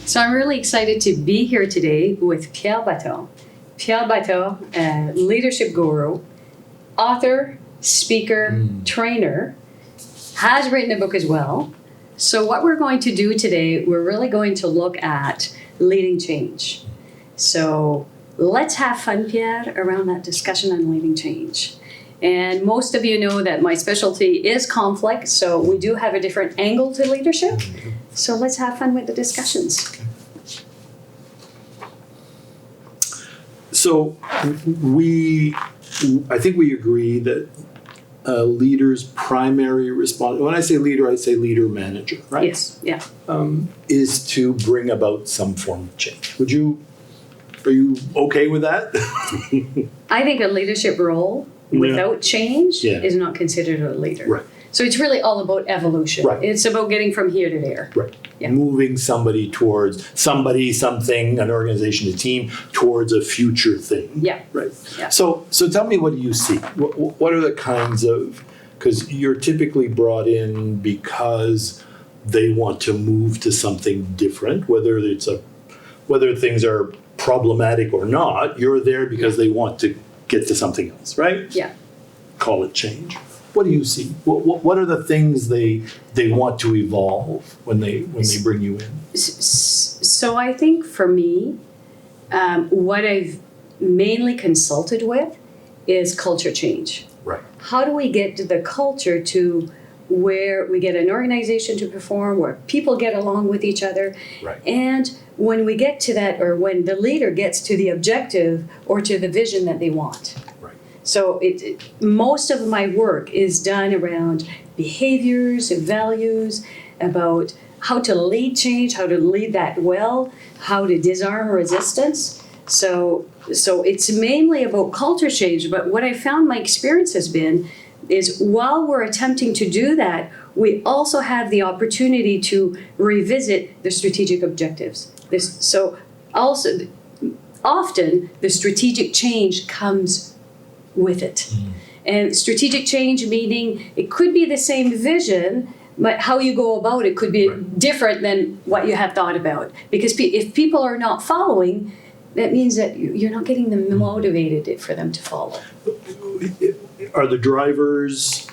So I'm really excited to be here today with Pierre Battah. Pierre Battah, a leadership guru, author, speaker, trainer, has written a book as well. So what we're going to do today, we're really going to look at leading change. So let's have fun, Pierre, around that discussion on leading change. And most of you know that my specialty is conflict, so we do have a different angle to leadership. So let's have fun with the discussions. So I think we agree that a leader's primary response, when I say leader manager, right? Yes, yeah. Is to bring about some form of change. Are you okay with that? I think a leadership role without change is not considered a leader. Right. So it's really all about evolution. Right. It's about getting from here to there. Right. Yeah. Moving somebody towards something, an organization, a team, towards a future thing. Yeah. Right. Yeah. So tell me, what do you see? What are the kinds of, because you're typically brought in because they want to move to something different, whether things are problematic or not, you're there because they want to get to something else, right? Yeah. Call it change. What do you see? What are the things they want to evolve when they bring you in? So I think for me, what I've mainly consulted with is culture change. Right. How do we get the culture to where we get an organization to perform, where people get along with each other? Right. And when we get to that, or when the leader gets to the objective or to the vision that they want. So most of my work is done around behaviors and values, about how to lead change, how to lead that well, how to disarm resistance. So it's mainly about culture change. But what I found my experience has been is while we're attempting to do that, we also have the opportunity to revisit the strategic objectives. So also, often the strategic change comes with it. And strategic change meaning it could be the same vision, but how you go about it could be different than what you have thought about. Because if people are not following, that means that you're not getting them motivated for them to follow. Are the drivers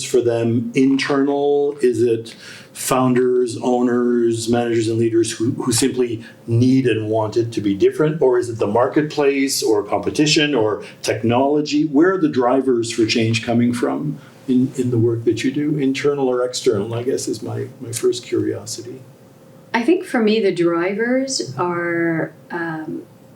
for them internal? Is it founders, owners, managers, and leaders who simply need and want it to be different? Or is it the marketplace or competition or technology? Where are the drivers for change coming from in the work that you do? Internal or external, I guess, is my first curiosity. I think for me, the drivers are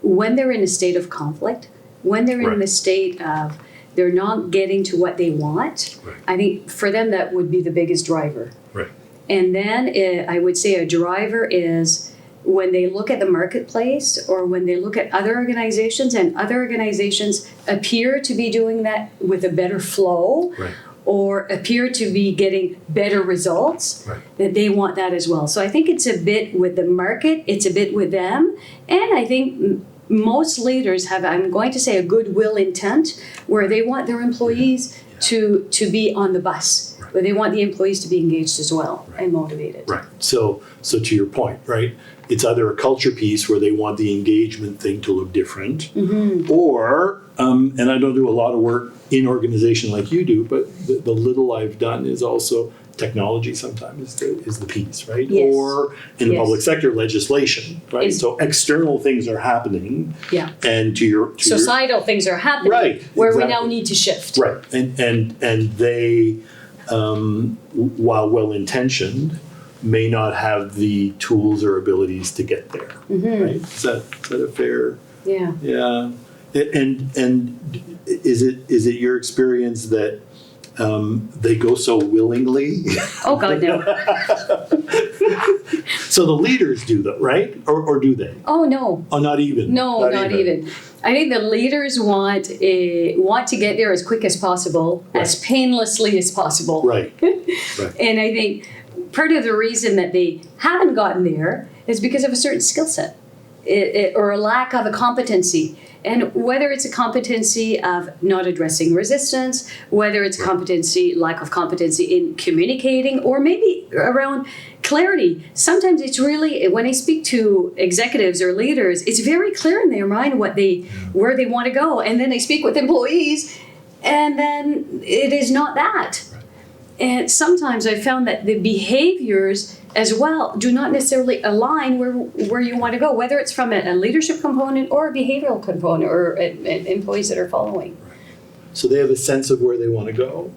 when they're in a state of conflict, when they're in the state of they're not getting to what they want. Right. I think for them, that would be the biggest driver. Right. And then I would say a driver is when they look at the marketplace or when they look at other organizations and other organizations appear to be doing that with a better flow or appear to be getting better results, that they want that as well. So I think it's a bit with the market, it's a bit with them. And I think most leaders have, I'm going to say, a goodwill intent where they want their employees to be on the bus, where they want the employees to be engaged as well and motivated. Right. So to your point, right? It's either a culture piece where they want the engagement thing to look different, or, and I don't do a lot of work in organization like you do, but the little I've done is also technology sometimes is the piece, right? Yes. Or in the public sector, legislation, right? So external things are happening. Yeah. And to your societal things are happening. Where we now need to shift. Right. And they, while well-intentioned, may not have the tools or abilities to get there. Right? Is that a fair? Yeah. Yeah. And is it your experience that they go so willingly? Oh God, no. So the leaders do that, right? Or do they? Oh no. Oh, not even. No, not even. I think the leaders want to get there as quick as possible, as painlessly as possible. Right. And I think part of the reason that they haven't gotten there is because of a certain skill set. or a lack of a competency. And whether it's a competency of not addressing resistance, whether it's lack of competency in communicating, or maybe around clarity. Sometimes it's really, when I speak to executives or leaders, it's very clear in their mind where they want to go. And then I speak with employees, and then it is not that. And sometimes I found that the behaviors as well do not necessarily align where you want to go, whether it's from a leadership component or a behavioral component or employees that are following. So they have a sense of where they want to go.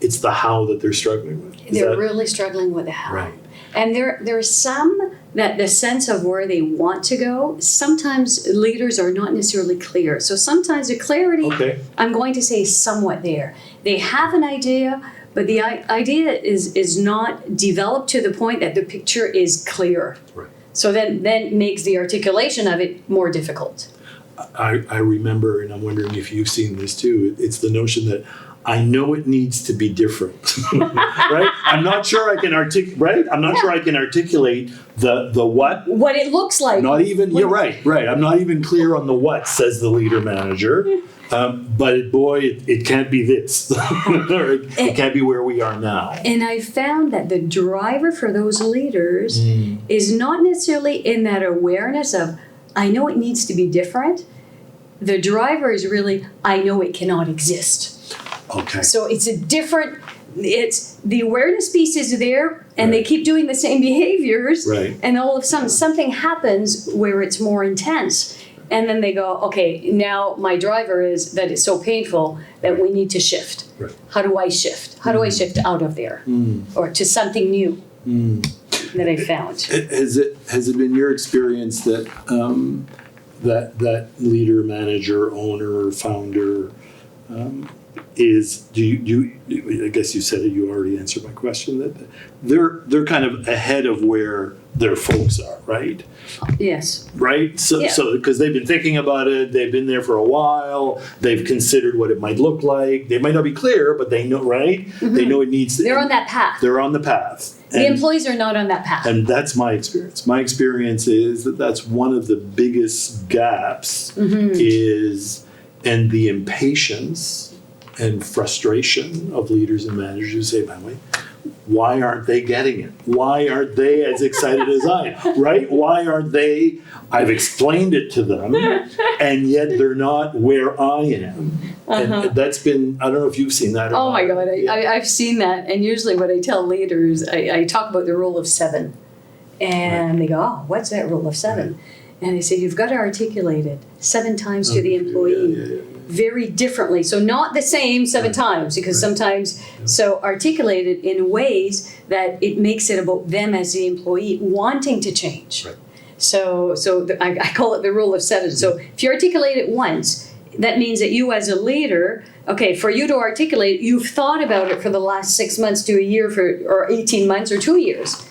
It's the how that they're struggling with. They're really struggling with the how. Right. And there are some that the sense of where they want to go, sometimes leaders are not necessarily clear. So sometimes the clarity, I'm going to say, is somewhat there. They have an idea, but the idea is not developed to the point that the picture is clear. Right. So then makes the articulation of it more difficult. I remember, and I'm wondering if you've seen this too, it's the notion that I know it needs to be different, right? I'm not sure I can articulate, right? I'm not sure I can articulate the what. What it looks like. Not even, you're right. I'm not even clear on the what, says the leader manager. But boy, it can't be this. It can't be where we are now. And I found that the driver for those leaders is not necessarily in that awareness of, I know it needs to be different. The driver is really, I know it cannot exist. Okay. So it's the awareness piece is there, and they keep doing the same behaviors. Right. And all of a sudden, something happens where it's more intense. And then they go, okay, now my driver is that it's so painful that we need to shift. Right. How do I shift? How do I shift out of there or to something new that I found? Has it been your experience that that leader, manager, owner, founder I guess you said it, you already answered my question, that they're kind of ahead of where their folks are, right? Yes. Right? So because they've been thinking about it, they've been there for a while, they've considered what it might look like. They might not be clear, but they know, right? Mm-hmm. They know it needs to. They're on that path. They're on the path. The employees are not on that path. And that's my experience. My experience is that that's one of the biggest gaps and the impatience and frustration of leaders and managers who say, by the way, why aren't they getting it? Why aren't they as excited as I am? Right? Why aren't they? I've explained it to them, and yet they're not where I am. And that's been, I don't know if you've seen that or not. My God, I've seen that. And usually what I tell leaders, I talk about the rule of 7. And they go, oh, what's that rule of 7? Right. And I say, you've got to articulate it 7 times to the employee. Very differently. So not the same 7 times, because sometimes, so articulate it in ways that it makes it about them as the employee wanting to change. Right. So I call it the rule of 7. So if you articulate it once, that means that you as a leader, okay, for you to articulate, you've thought about it for the last 6 months to a year or 18 months or 2 years.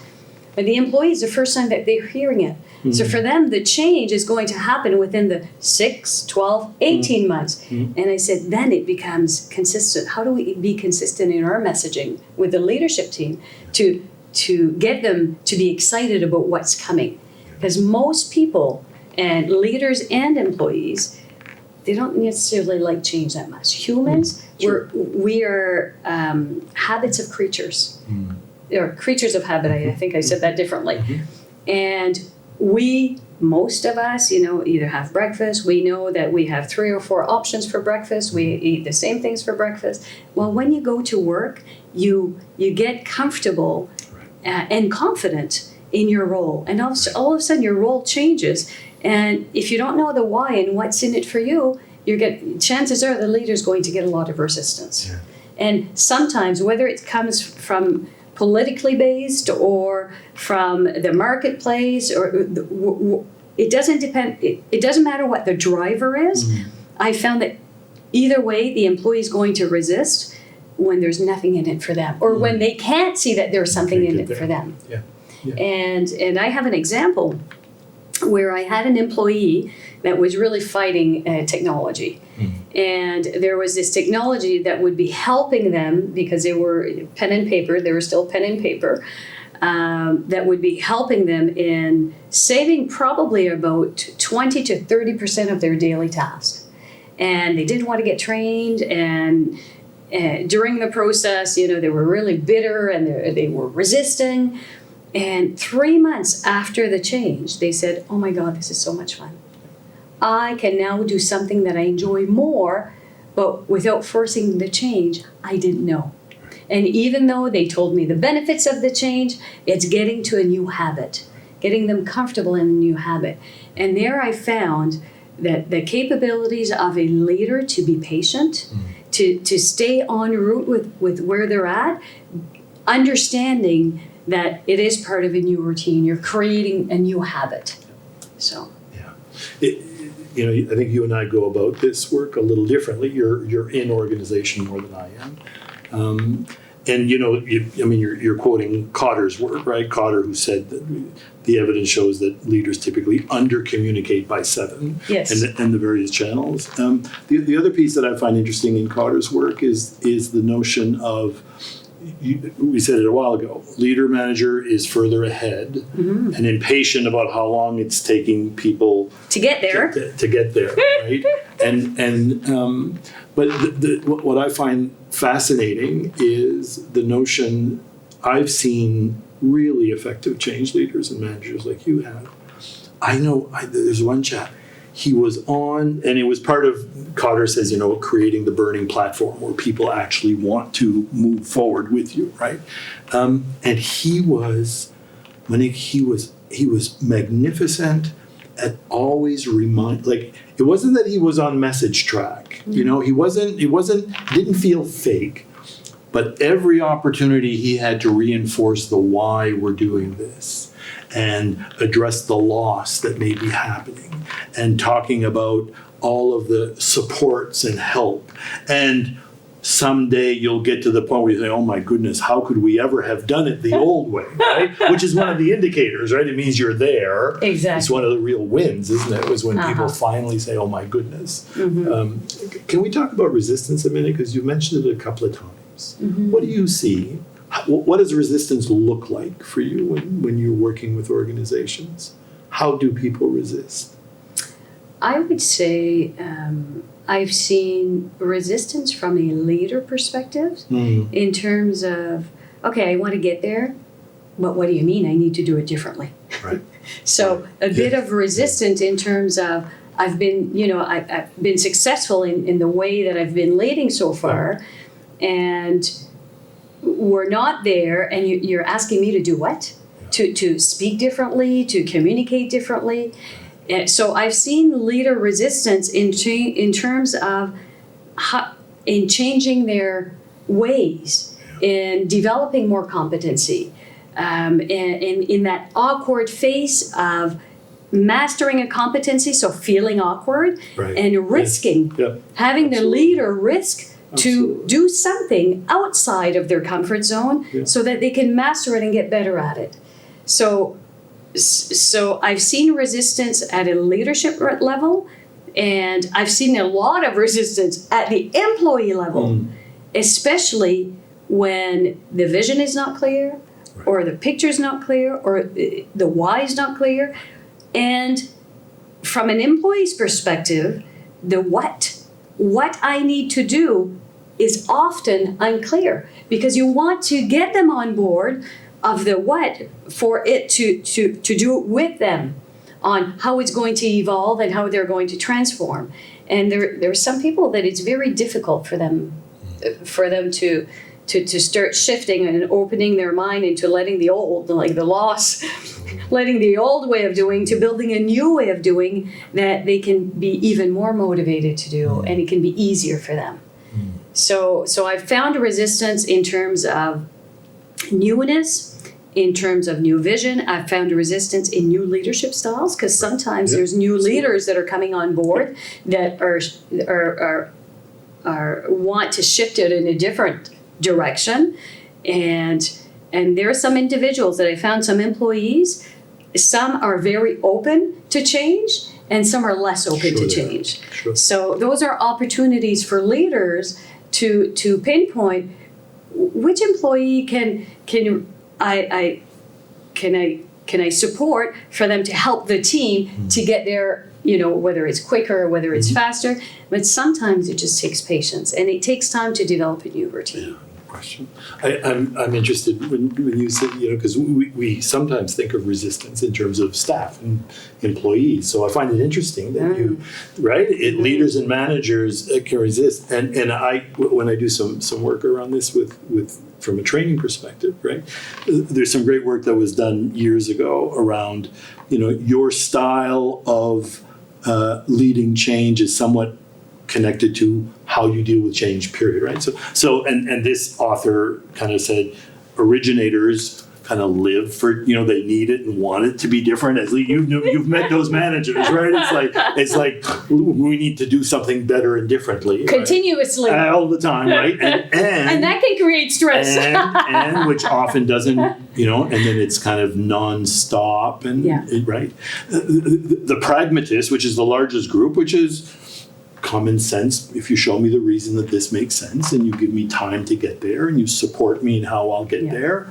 But the employee is the first time that they're hearing it. Mm-hmm. So for them, the change is going to happen within the 6, 12, 18 months. Mm-hmm. And I said, then it becomes consistent. How do we be consistent in our messaging with the leadership team to get them to be excited about what's coming? Because most people, and leaders and employees, they don't necessarily like change that much. Humans, we are habits of creatures. Mm-hmm. Or creatures of habit, I think I said that differently. Mm-hmm. And most of us, either have breakfast. We know that we have 3 or 4 options for breakfast. We eat the same things for breakfast. Well, when you go to work, you get comfortable and confident in your role. And all of a sudden, your role changes. And if you don't know the why and what's in it for you, chances are the leader's going to get a lot of resistance. Yeah. And sometimes, whether it comes from politically based or from the marketplace, or it doesn't depend. It doesn't matter what the driver is. Mm-hmm. I found that either way, the employee is going to resist when there's nothing in it for them, or when they can't see that there's something in it for them. Yeah. Yeah. And I have an example where I had an employee that was really fighting technology. Mm-hmm. And there was this technology that would be helping them, because they were pen and paper, they were still pen and paper, that would be helping them in saving probably about 20 to 30% of their daily tasks. And they didn't want to get trained, and during the process, they were really bitter and they were resisting. And 3 months after the change, they said, oh my God, this is so much fun. I can now do something that I enjoy more, but without forcing the change, I didn't know. And even though they told me the benefits of the change, it's getting to a new habit, getting them comfortable in a new habit. And there I found that the capabilities of a leader to be patient, to stay en route with where they're at, understanding that it is part of a new routine. You're creating a new habit. So. Yeah. I think you and I go about this work a little differently. You're in organization more than I am. And you're quoting Cotter's work, right? Cotter, who said that the evidence shows that leaders typically under-communicate by 7. Yes. And the various channels. The other piece that I find interesting in Cotter's work is the notion of, we said it a while ago, leader manager is further ahead and impatient about how long it's taking people to get there. To get there, right? But what I find fascinating is the notion. I've seen really effective change leaders and managers like you have. I know there's one chap. He was on, and it was part of, Cotter says, creating the burning platform where people actually want to move forward with you, right? And he was, Monique, he was magnificent at always it wasn't that he was on message track, he didn't feel fake, but every opportunity he had to reinforce the why we're doing this and address the loss that may be happening and talking about all of the supports and help. And someday you'll get to the point where you say, oh my goodness, how could we ever have done it the old way, right? Which is one of the indicators, right? It means you're there. Exactly. It's one of the real wins, isn't it? Was when people finally say, oh my goodness. Can we talk about resistance a minute? Because you mentioned it a couple of times. What do you see? What does resistance look like for you when you're working with organizations? How do people resist? I would say I've seen resistance from a leader perspective in terms of, okay, I want to get there, but what do you mean I need to do it differently? Right. So a bit of resistance in terms of I've been successful in the way that I've been leading so far, and we're not there, and you're asking me to do what? To speak differently, to communicate differently. And so I've seen leader resistance in terms of in changing their ways, in developing more competency, and in that awkward phase of mastering a competency, so feeling awkward, and risking, having the leader risk to do something outside of their comfort zone so that they can master it and get better at it. So I've seen resistance at a leadership level, and I've seen a lot of resistance at the employee level, especially when the vision is not clear, or the picture is not clear, or the why is not clear. And from an employee's perspective, the what I need to do is often unclear, because you want to get them on board of the what for it to do it with them on how it's going to evolve and how they're going to transform. And there are some people that it's very difficult for them to start shifting and opening their mind into letting the old, like the loss, letting the old way of doing to building a new way of doing that they can be even more motivated to do, and it can be easier for them. So I've found a resistance in terms of newness, in terms of new vision. I've found a resistance in new leadership styles, because sometimes there's new leaders that are coming on board that are want to shift it in a different direction, and there are some individuals that I found, some employees, some are very open to change and some are less open to change. So those are opportunities for leaders to pinpoint which employee can I can I support for them to help the team to get there, whether it's quicker or whether it's faster. But sometimes it just takes patience, and it takes time to develop a new routine. Yeah. Question. I'm interested when you said, because we sometimes think of resistance in terms of staff and employees. So I find it interesting that leaders and managers can resist. And I, when I do some work around this with from a training perspective, right? There's some great work that was done years ago around, your style of leading change is somewhat connected to how you deal with change, period, right? So this author kind of said originators kind of live for, they need it and want it to be different. As you've met those managers, right? It's like we need to do something better and differently. Continuously. Right? All the time, right? And that can create stress. and which often doesn't, and then it's kind of nonstop right? The pragmatist, which is the largest group, which is common sense. If you show me the reason that this makes sense and you give me time to get there and you support me in how I'll get there,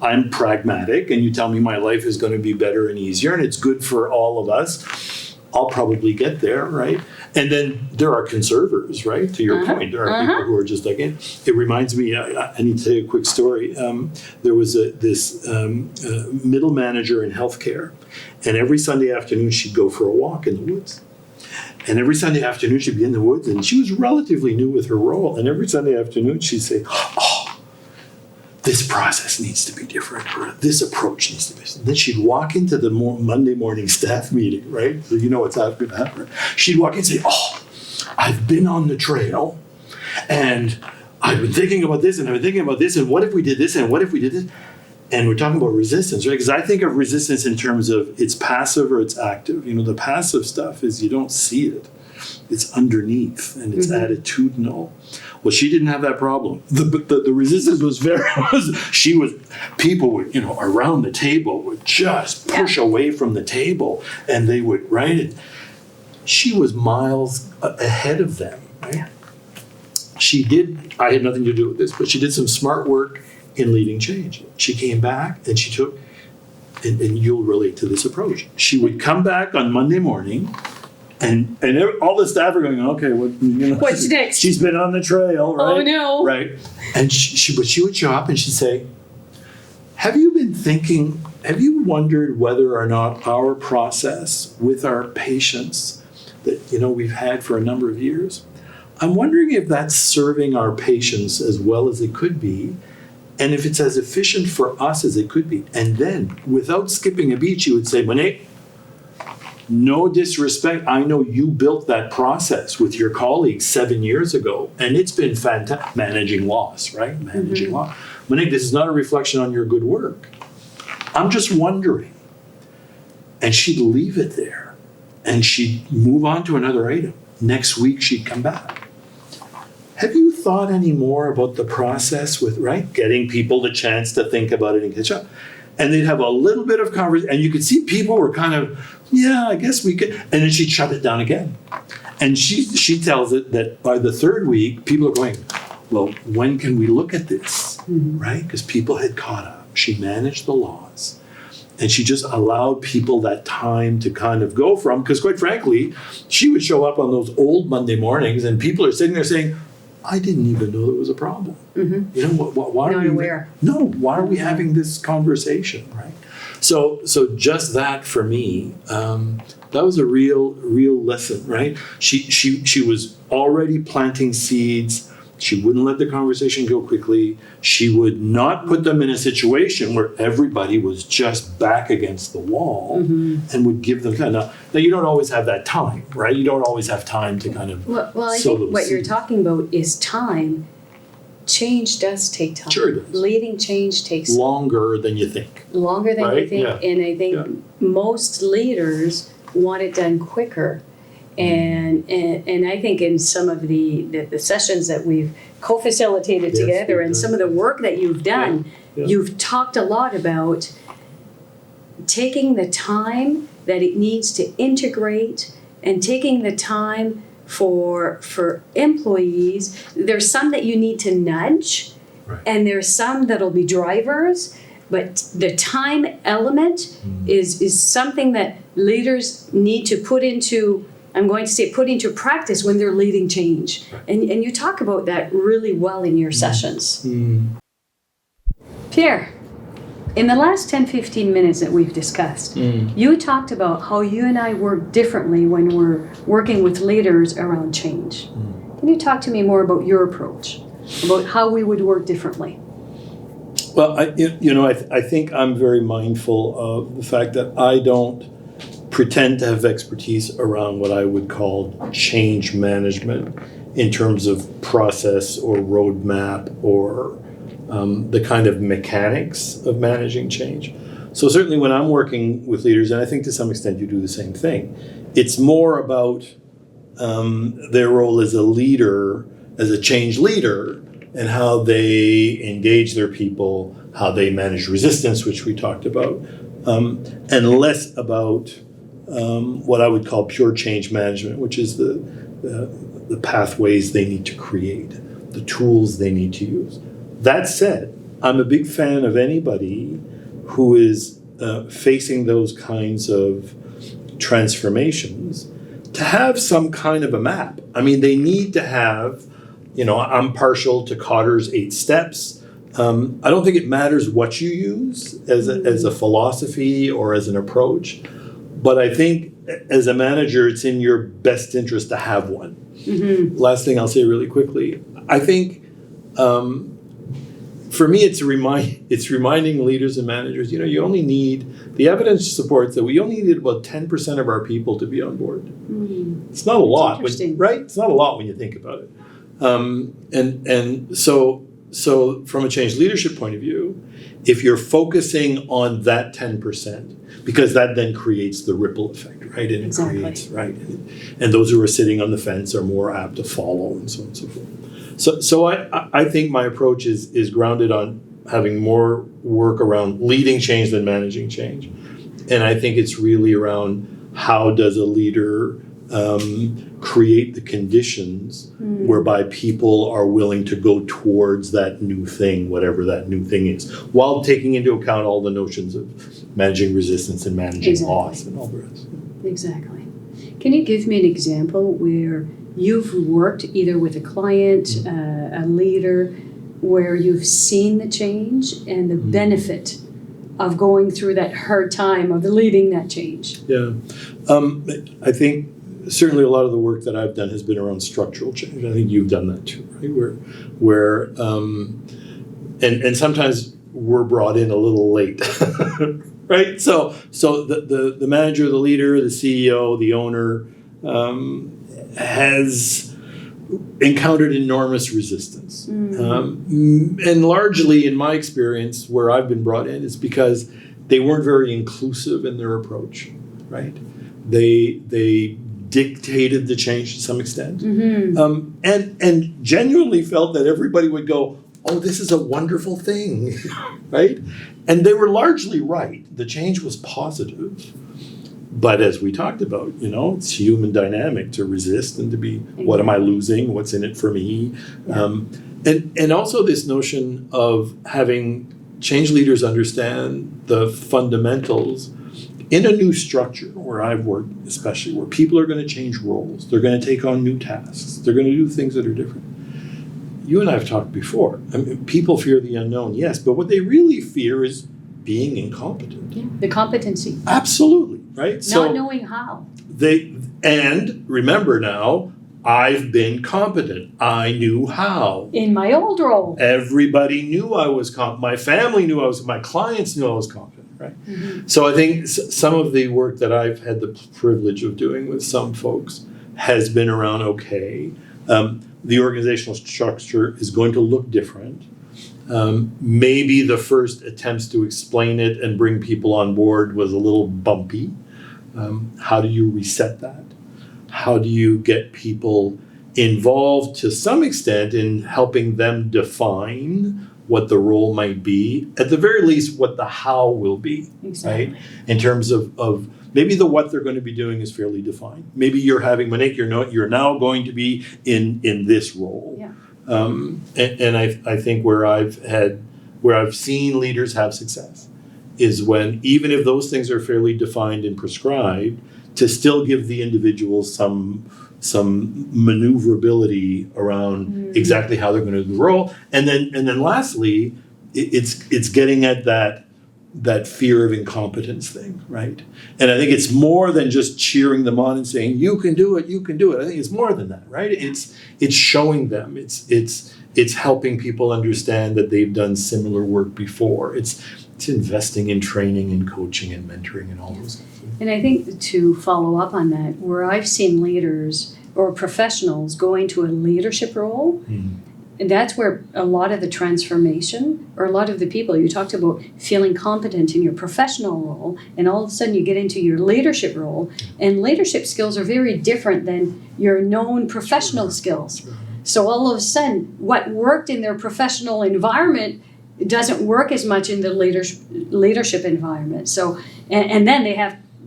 I'm pragmatic, and you tell me my life is going to be better and easier and it's good for all of us, I'll probably get there, right? And then there are conservers, right? To your point, there are people who are just like, it reminds me, I need to tell you a quick story. There was this middle manager in healthcare, and every Sunday afternoon she'd go for a walk in the woods. And every Sunday afternoon she'd be in the woods, and she was relatively new with her role. And every Sunday afternoon she'd say, this process needs to be different, or this approach needs to be. And then she'd walk into the Monday morning staff meeting, right? So what's going to happen. She'd walk in and say, I've been on the trail, and I've been thinking about this, and I've been thinking about this, and what if we did this, and what if we did this? And we're talking about resistance, right? Because I think of resistance in terms of it's passive or it's active. The passive stuff is you don't see it. It's underneath and it's attitudinal. Well, she didn't have that problem. The resistance was people would, around the table would just push away from the table, and they would, right? She was miles ahead of them, right? Yeah. I had nothing to do with this, but she did some smart work in leading change. She came back and she took, and you'll relate to this approach. She would come back on Monday morning, and all the staff are going, okay, what's next? She's been on the trail, right? Oh no! Right, and she would show up and she'd say, have you wondered whether or not our process with our patients that we've had for a number of years, I'm wondering if that's serving our patients as well as it could be, and if it's as efficient for us as it could be. And then, without skipping a beat, she would say, Monique, no disrespect, I know you built that process with your colleagues 7 years ago, and it's been fantastic. Managing loss, right? Managing loss. Monique, this is not a reflection on your good work. I'm just wondering. And she'd leave it there, and she'd move on to another item. Next week, she'd come back. Have you thought any more about the process with, right, getting people the chance to think about it and catch up? And they'd have a little bit of conversation, and you could see people were kind of, I guess we could, and then she'd shut it down again. And she tells it that by the third week, people are going, well, when can we look at this, right? Because people had caught up. She managed the loss. And she just allowed people that time to kind of go from, because quite frankly, she would show up on those old Monday mornings and people are sitting there saying, I didn't even know there was a problem. Why are we having this conversation, right? So just that for me, that was a real lesson, right? She was already planting seeds. She wouldn't let the conversation go quickly. She would not put them in a situation where everybody was just back against the wall and would give them time. Now, you don't always have that time, right? You don't always have time to kind of Well, I think what you're talking about is time. Change does take time. Sure it does. Leading change takes longer than you think. Longer than right? you think. Yeah. And I think most leaders want it done quicker. And I think in some of the sessions that we've co-facilitated together and some of the work that you've done, you've talked a lot about taking the time that it needs to integrate and taking the time for employees. There's some that you need to nudge, and there's some that'll be drivers, But the time element is something that leaders need to put into, I'm going to say, put into practice when they're leading change. And you talk about that really well in your sessions. Pierre, in the last 10-15 minutes that we've discussed, you talked about how you and I work differently when we're working with leaders around change. Can you talk to me more about your approach, about how we would work differently? Well, I think I'm very mindful of the fact that I don't pretend to have expertise around what I would call change management in terms of process or roadmap or the kind of mechanics of managing change. So certainly when I'm working with leaders, and I think to some extent you do the same thing, it's more about their role as a leader, as a change leader, and how they engage their people, how they manage resistance, which we talked about, and less about what I would call pure change management, which is the pathways they need to create, the tools they need to use. That said, I'm a big fan of anybody who is facing those kinds of transformations to have some kind of a map. I mean, they need to have, I'm partial to Cotter's 8 steps. I don't think it matters what you use as a philosophy or as an approach, but I think as a manager, it's in your best interest to have one. Last thing I'll say really quickly, I think for me, it's reminding leaders and managers, you only need, the evidence supports that we only need about 10% of our people to be on board. It's not a lot, right? It's not a lot when you think about it. And so from a change leadership point of view, if you're focusing on that 10%, because that then creates the ripple effect, right? And exactly. It creates, right? And those who are sitting on the fence are more apt to follow and so on and so forth. So I think my approach is grounded on having more work around leading change than managing change. And I think it's really around how does a leader create the conditions whereby people are willing to go towards that new thing, whatever that new thing is, while taking into account all the notions of managing resistance and managing loss and all the rest. Exactly. Can you give me an example where you've worked either with a client, a leader, where you've seen the change and the benefit of going through that hard time of leading that change? Yeah. I think certainly a lot of the work that I've done has been around structural change. I think you've done that too, right? Where and sometimes we're brought in a little late, right? So the manager, the leader, the CEO, the owner has encountered enormous resistance. And largely, in my experience, where I've been brought in is because they weren't very inclusive in their approach, right? They dictated the change to some extent, and genuinely felt that everybody would go, oh, this is a wonderful thing, right? And they were largely right. The change was positive. But as we talked about, it's human dynamic to resist and to be, what am I losing? What's in it for me? And also this notion of having change leaders understand the fundamentals in a new structure where I've worked, especially where people are going to change roles. They're going to take on new tasks. They're going to do things that are different. You and I have talked before. I mean, people fear the unknown, yes, but what they really fear is being incompetent. Yeah, the competency. Absolutely, right? Not knowing how. And remember now, I've been competent. I knew how. In my old role. Everybody knew I was competent. My family knew my clients knew I was competent, right? So I think some of the work that I've had the privilege of doing with some folks has been around, the organizational structure is going to look different. Maybe the first attempts to explain it and bring people on board was a little bumpy. How do you reset that? How do you get people involved to some extent in helping them define what the role might be, at the very least what the how will be, right? In terms of maybe the what they're going to be doing is fairly defined. Maybe you're having, Monique, you're now going to be in this role. Yeah. And I think where I've had where I've seen leaders have success is when, even if those things are fairly defined and prescribed, to still give the individual some maneuverability around exactly how they're going to do the role. And then lastly, it's getting at that fear of incompetence thing, right? And I think it's more than just cheering them on and saying, you can do it. I think it's more than that, right? It's showing them, it's helping people understand that they've done similar work before. It's investing in training and coaching and mentoring and all those things. And I think to follow up on that, where I've seen leaders or professionals go into a leadership role, and that's where a lot of the transformation, or a lot of the people, you talked about feeling competent in your professional role, and all of a sudden you get into your leadership role, and leadership skills are very different than your known professional skills. So all of a sudden, what worked in their professional environment doesn't work as much in the leadership environment. So, and then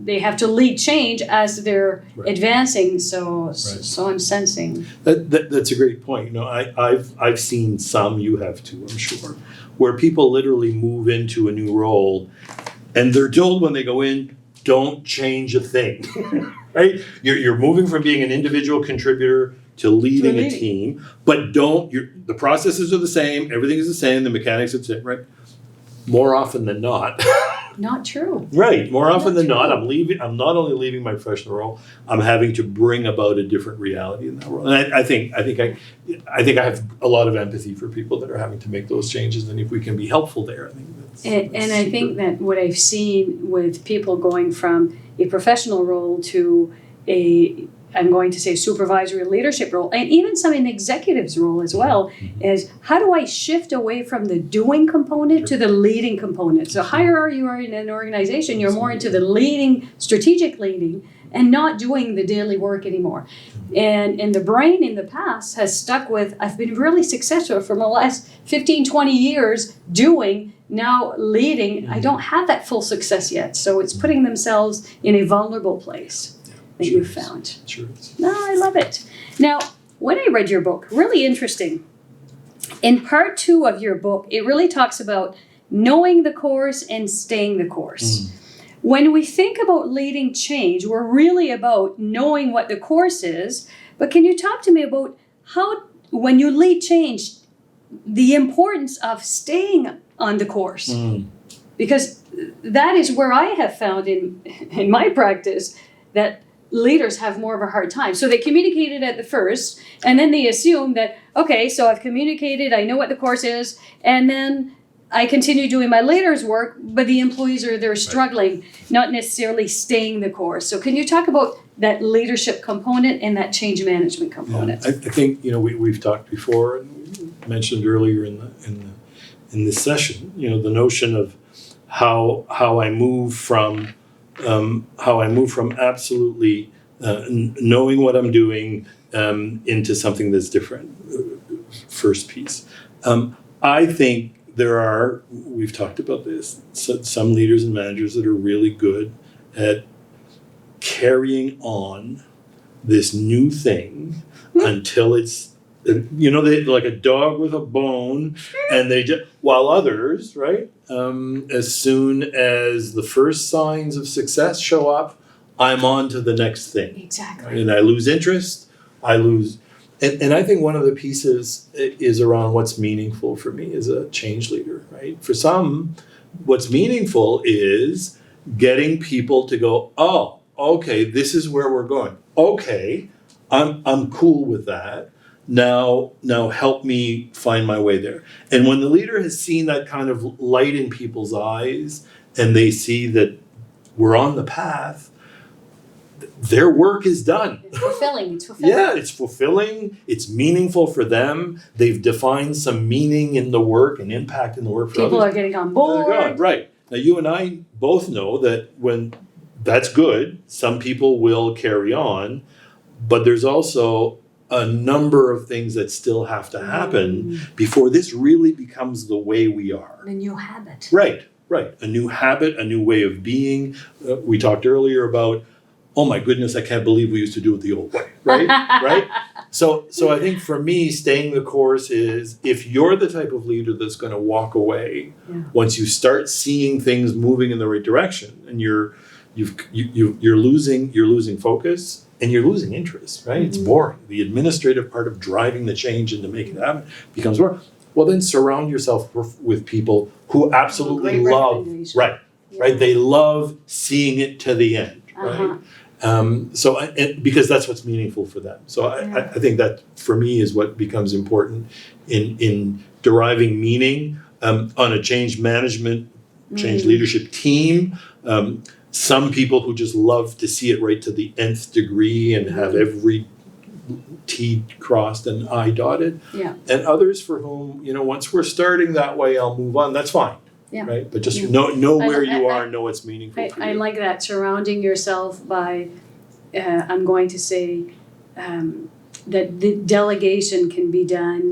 they have to lead change as they're advancing. So I'm sensing that's a great point. You know, I've seen some, you have too, I'm sure, where people literally move into a new role, and they're told when they go in, don't change a thing. Right? You're moving from being an individual contributor to leading a team, but the processes are the same, everything is the same, the mechanics are the same, right? More often than not. not true. Right. More often than not, I'm not only leaving my professional role, I'm having to bring about a different reality in that role. And I think I have a lot of empathy for people that are having to make those changes, and if we can be helpful there, I think that's and I think that what I've seen with people going from a professional role to I'm going to say supervisory leadership role, and even some in executives role as well, is how do I shift away from the doing component to the leading component? So higher you are in an organization, you're more into the leading, strategic leading, and not doing the daily work anymore. And the brain in the past has stuck with, I've been really successful for the last 15, 20 years doing, now leading. I don't have that full success yet. So it's putting themselves in a vulnerable place. That you found. Sure. No, I love it. Now, when I read your book, really interesting. In part 2 of your book, it really talks about knowing the course and staying the course. When we think about leading change, we're really about knowing what the course is. But can you talk to me about how, when you lead change, the importance of staying on the course? Because that is where I have found in my practice that leaders have more of a hard time. So they communicated at the first, and then they assume that, okay, so I've communicated, I know what the course is, and then I continue doing my leader's work, but the employees they're struggling, not necessarily staying the course. So can you talk about that leadership component and that change management component? Yeah, I think, we've talked before, and we mentioned earlier in this session, the notion of how I move from absolutely knowing what I'm doing into something that's different. First piece. I think we've talked about this, some leaders and managers that are really good at carrying on this new thing until it's, they like a dog with a bone, and they just, while others, right, as soon as the first signs of success show up, I'm on to the next thing. Exactly. And I lose interest, and I think one of the pieces is around what's meaningful for me as a change leader, right? For some, what's meaningful is getting people to go, oh, okay, this is where we're going. Okay, I'm cool with that. Now help me find my way there. And when the leader has seen that kind of light in people's eyes, and they see that we're on the path, their work is done. It's fulfilling. Yeah, it's fulfilling. It's meaningful for them. They've defined some meaning in the work and impact in the work for people others. Are getting on board. Right. Now, you and I both know that when that's good, some people will carry on, but there's also a number of things that still have to happen before this really becomes the way we are. A new habit. Right. A new habit, a new way of being. We talked earlier about, oh my goodness, I can't believe we used to do it the old way, right? So I think for me, staying the course is, if you're the type of leader that's going to walk away once you start seeing things moving in the right direction, and you're losing focus and you're losing interest, right? It's boring. The administrative part of driving the change and to make it happen becomes boring. Well, then surround yourself with people who absolutely love, right? They love seeing it to the end, right? Because that's what's meaningful for them. So I think that for me is what becomes important in deriving meaning on a change management, change leadership team. Some people who just love to see it right to the nth degree and have every T crossed and I dotted. Yeah. And others for whom, once we're starting that way, I'll move on. That's fine. Yeah. Right. But just know where you are, know what's meaningful for you. I like that. Surrounding yourself by, I'm going to say, that the delegation can be done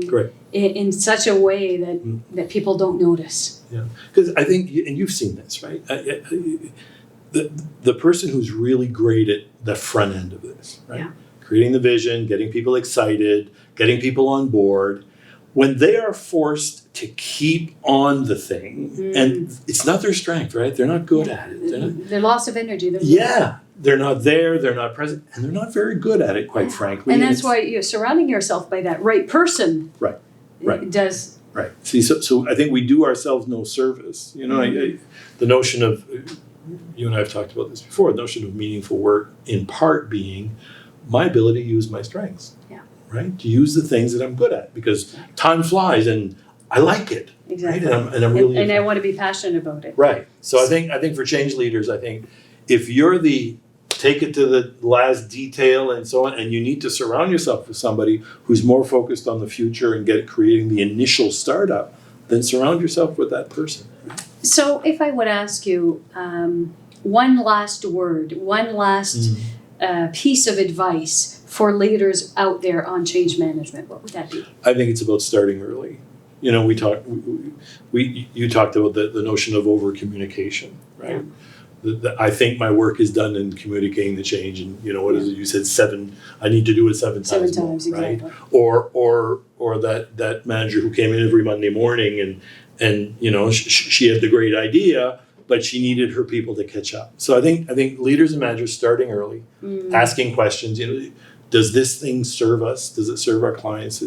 in such a way that people don't notice. Yeah. Because I think, and you've seen this, right? The person who's really great at the front end of this, right? Yeah. Creating the vision, getting people excited, getting people on board. When they are forced to keep on the thing, and it's not their strength, right? They're not good at it. Their loss of energy. They're not there, they're not present, and they're not very good at it, quite frankly. And that's why you're surrounding yourself by that right person. Right. Does. Right. See, so I think we do ourselves no service. The notion of, you and I have talked about this before, the notion of meaningful work in part being my ability to use my strengths. Right? To use the things that I'm good at, because time flies and I like it. Exactly. Right? And I'm really and I want to be passionate about it. Right. So I think for change leaders, I think if you're take it to the last detail and so on, and you need to surround yourself with somebody who's more focused on the future and creating the initial startup, then surround yourself with that person. So if I would ask you one last word, one last piece of advice for leaders out there on change management, what would that be? I think it's about starting early. You talked about the notion of over communication, right? Yeah. I think my work is done in communicating the change, and what is it? You said 7. I need to do it 7 times more, right? Exactly. Or that manager who came in every Monday morning and she had the great idea, but she needed her people to catch up. So I think leaders and managers starting early, asking questions. Does this thing serve us? Does it serve our clients?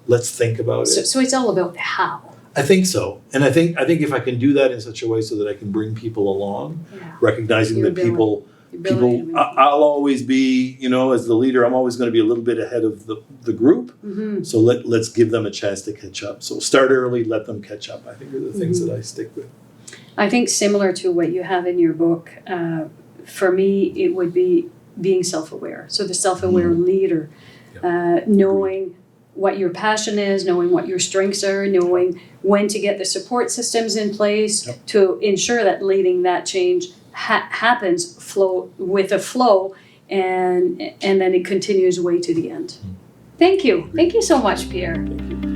Let's think about it. So it's all about the how. I think so, and I think if I can do that in such a way so that I can bring people along, recognizing that people. I'll always be, as the leader, I'm always going to be a little bit ahead of the group. So let's give them a chance to catch up. So start early, let them catch up. I think are the things that I stick with. I think similar to what you have in your book, for me, it would be being self-aware. So the self-aware leader, knowing what your passion is, knowing what your strengths are, knowing when to get the support systems in place to ensure that leading that change happens with a flow, and then it continues way to the end. Thank you. Thank you so much, Pierre. Thank you.